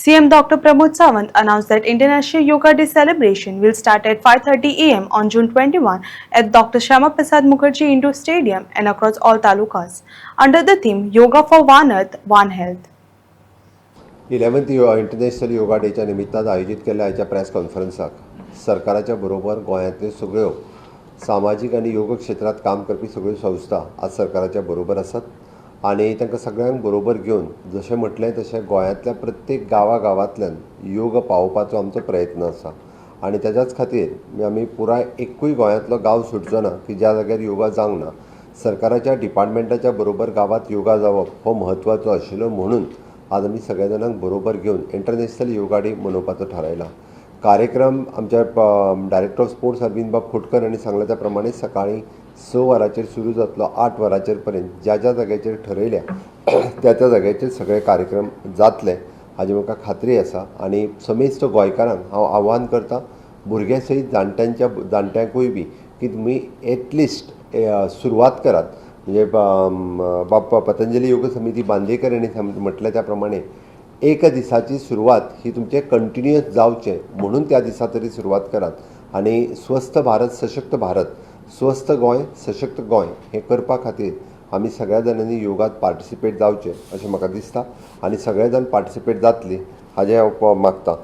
CM Dr. Pramod Sawant announced that International Yoga Day celebration will start at 5:30 a.m. on June 21 at Dr. Shyama Prasad Mukherjee Indoor Stadium and across all talukas, under the theme Yoga for One Earth, One Health. 11th international yoga डेच्या निमित्तान आयोजीत केल्ल्या आयच्या press कॉन्फरन्साक सरकाराच्या बरोबर गोंयांतल्यो सगळ्यो सामाजीक आनी योग क्षेत्रात काम करपी सगळ्यो संस्था आज सरकाराच्या बरोबर आसात आनी तांकां सगळ्यांक बरोबर घेवन जशें म्हटलें तशें गोंयांतल्या प्रत्येक गांवांतल्यान योग पावोवपाचो आमचो प्रयत्न आसा आनी त्याच्याच खातीर आमी पुराय एकूय गोंयांतलो गांव सुटचो ना की ज्या जाग्यार योगा जावंक ना. सरकाराच्या डिपार्टमेंटाच्या बरोबर गांवांत योगा जावप हो म्हत्वाचो आशिल्लो म्हणून आज आमी सगळ्या जाणांक बरोबर घेवन इंटरनॅशनल योगा डे मनोवपाचो थारायला. कार्यक्रम आमच्या डायरेक्टर ऑफ स्पोर्ट्स अरविंद बाब खोटकर हांणी सांगल्या त्या प्रमाणे सकाळीं 6 वरांचेर सुरू जातलो 8 वरांचेर पर्यंत ज्या ज्या जाग्याचेर ठरयल्या त्या त्या जाग्याचेर सगळे कार्यक्रम जातले हाजी म्हाका खात्री आसा. आनी समेस्त गोंयकारांक हांव आव्हान करतां भुरग्यां सयत जाणट्यांकूय बी की तुमी एटलिस्ट सुरवात करात. म्हणजे पतंजली योग समिती बांदेकर हांणी म्हटलें त्या प्रमाणे एक दिसाची सुरवात ही तुमचें कंटिन्युअस जावचें म्हणून त्या दिसा तरी सुरवात करात आनी स्वस्थ भारत सशक्त भारत स्वस्थ गोंय सशक्त गोंय हें करपा खातीर आमी सगळ्या जाणांनी योगात पार्टिसिपेट जावचें अशें म्हाका दिसता आनी सगळे जाण पार्टिसिपेट जातली हाजें हांव मागतां.